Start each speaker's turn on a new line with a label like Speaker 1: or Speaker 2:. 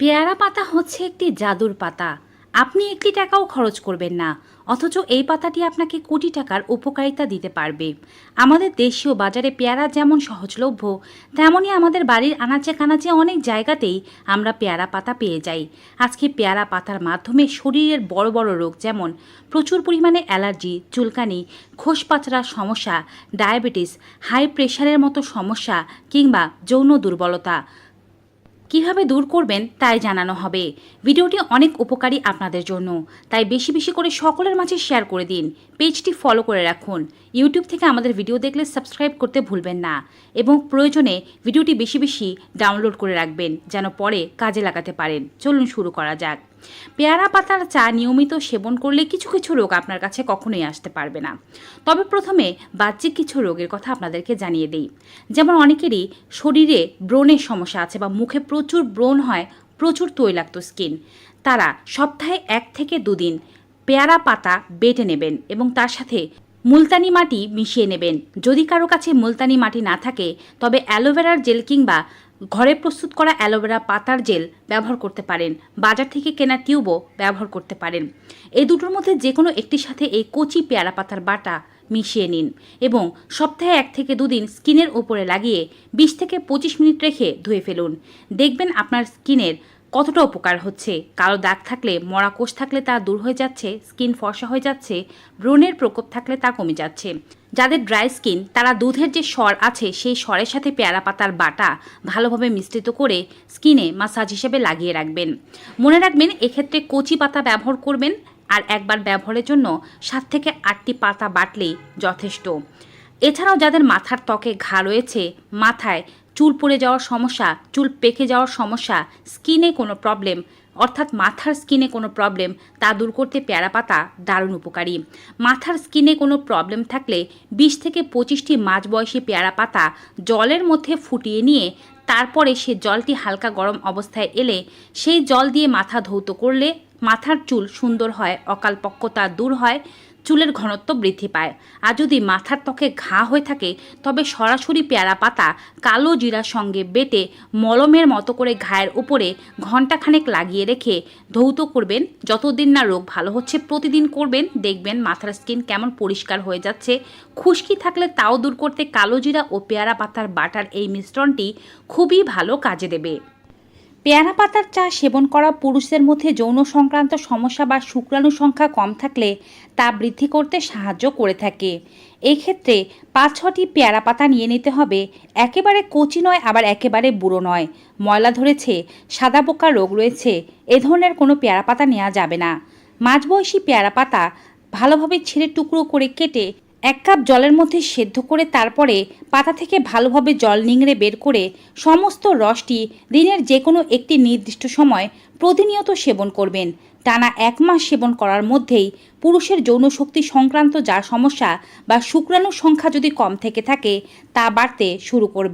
Speaker 1: পেয়ারা পাতা হচ্ছে একটি জাদুর পাতা। আপনি একটি টাকাও খরচ করবেন না, অথচ এই পাতাটি আপনাকে কোটি টাকার উপকারিতা দিতে পারবে। আমাদের দেশীয় বাজারে পেয়ারা যেমন সহজলভ্য, তেমনই আমাদের বাড়ির আনাচে কানাচে অনেক জায়গাতেই আমরা পেয়ারা পাতা পেয়ে যাই। আজকে পেয়ারা পাতার মাধ্যমে শরীরের বড় বড় রোগ যেমন প্রচুর পরিমাণে অ্যালার্জি, চুলকানি, খোসপাচড়ার সমস্যা, ডায়াবেটিস, হাই প্রেশারের মতো সমস্যা কিংবা যৌন দুর্বলতা কিভাবে দূর করবেন তাই জানানো হবে। ভিডিওটি অনেক উপকারী আপনাদের জন্য, তাই বেশি বেশি করে সকলের মাঝে শেয়ার করে দিন। পেজটি ফলো করে রাখুন। ইউটিউব থেকে আমাদের ভিডিও দেখলে সাবস্ক্রাইব করতে ভুলবেন না এবং প্রয়োজনে ভিডিওটি বেশি বেশি ডাউনলোড করে রাখবেন যেন পরে কাজে লাগাতে পারেন। চলুন শুরু করা যাক। পেয়ারা পাতার চা নিয়মিত সেবন করলে কিছু কিছু রোগ আপনার কাছে কখনোই আসতে পারবে না। তবে প্রথমে বাহ্যিক কিছু রোগের কথা আপনাদেরকে জানিয়ে দেই। যেমন অনেকেরই শরীরে ব্রণের সমস্যা আছে বা মুখে প্রচুর ব্রণ হয়, প্রচুর তৈলাক্ত স্কিন। তারা সপ্তাহে 1 থেকে 2 দিন পেয়ারা পাতা বেটে নেবেন এবং তার সাথে মুলতানি মাটি মিশিয়ে নেবেন। যদি কারো কাছে মুলতানি মাটি না থাকে তবে অ্যালোভেরার জেল কিংবা ঘরে প্রস্তুত করা অ্যালোভেরা পাতার জেল ব্যবহার করতে পারেন। বাজার থেকে কেনা টিউবও ব্যবহার করতে পারেন। এই দুটোর মধ্যে যে কোনো একটির সাথে এই কচি পেয়ারা পাতার বাটা মিশিয়ে নিন এবং সপ্তাহে 1 থেকে 2 দিন স্কিনের উপরে লাগিয়ে 20 থেকে 25 মিনিট রেখে ধুয়ে ফেলুন। দেখবেন আপনার স্কিনের কতটা উপকার হচ্ছে। কালো দাগ থাকলে, মরা কোষ থাকলে তা দূর হয়ে যাচ্ছে, স্কিন ফর্সা হয়ে যাচ্ছে, ব্রণের প্রকোপ থাকলে তা কমে যাচ্ছে। যাদের ড্রাই স্কিন তারা দুধের যে সর আছে সেই সরের সাথে পেয়ারা পাতার বাটা ভালোভাবে মিশ্রিত করে স্কিনে মাসাজ হিসেবে লাগিয়ে রাখবেন। মনে রাখবেন এক্ষেত্রে কচি পাতা ব্যবহার করবেন আর একবার ব্যবহারের জন্য 7 থেকে 8টি পাতা বাটলেই যথেষ্ট। এছাড়াও যাদের মাথার ত্বকে ঘা রয়েছে, মাথায় চুল পড়ে যাওয়ার সমস্যা, চুল পেকে যাওয়ার সমস্যা, স্কিনে কোনো প্রবলেম অর্থাৎ মাথার স্কিনে কোনো প্রবলেম, তা দূর করতে পেয়ারা পাতা দারুণ উপকারী। মাথার স্কিনে কোনো প্রবলেম থাকলে 20 থেকে 25টি মাঝবয়সী পেয়ারা পাতা জলের মধ্যে ফুটিয়ে নিয়ে তারপরে সে জলটি হালকা গরম অবস্থায় এলে সেই জল দিয়ে মাথা ধৌত করলে মাথার চুল সুন্দর হয়, অকালপক্কতা দূর হয়, চুলের ঘনত্ব বৃদ্ধি পায়। আর যদি মাথার ত্বকে ঘা হয়ে থাকে তবে সরাসরি পেয়ারা পাতা কালো জিরার সঙ্গে বেটে মলমের মতো করে ঘায়ের উপরে ঘণ্টাখানেক লাগিয়ে রেখে ধৌত করবেন। যতদিন না রোগ ভালো হচ্ছে প্রতিদিন করবেন, দেখবেন মাথার স্কিন কেমন পরিষ্কার হয়ে যাচ্ছে। খুশকি থাকলে তাও দূর করতে কালো জিরা ও পেয়ারা পাতার বাটার এই মিশ্রণটি খুবই ভালো কাজে দেবে। পেয়ারা পাতার চা সেবন করা পুরুষদের মধ্যে যৌন সংক্রান্ত সমস্যা বা শুক্রাণু সংখ্যা কম থাকলে তা বৃদ্ধি করতে সাহায্য করে থাকে। এক্ষেত্রে 5-6টি পেয়ারা পাতা নিয়ে নিতে হবে। একেবারে কচি নয়, আবার একেবারে বুড়ো নয়। ময়লা ধরেছে, সাদা পোকা রোগ রয়েছে, এ ধরনের কোনো পেয়ারা পাতা নেওয়া যাবে না। মাঝবয়সী পেয়ারা পাতা ভালোভাবে ছিঁড়ে টুকরো করে কেটে 1 কাপ জলের মধ্যে সেদ্ধ করে তারপরে পাতা থেকে ভালোভাবে জল নিংড়ে বের করে সমস্ত রসটি দিনের যে কোনো একটি নির্দিষ্ট সময় প্রতিনিয়ত সেবন করবেন। টানা 1 মাস সেবন করার মধ্যেই পুরুষের যৌন শক্তি সংক্রান্ত যা সমস্যা বা শুক্রাণুর সংখ্যা যদি কম থেকে থাকে তা বাড়তে শুরু করবে।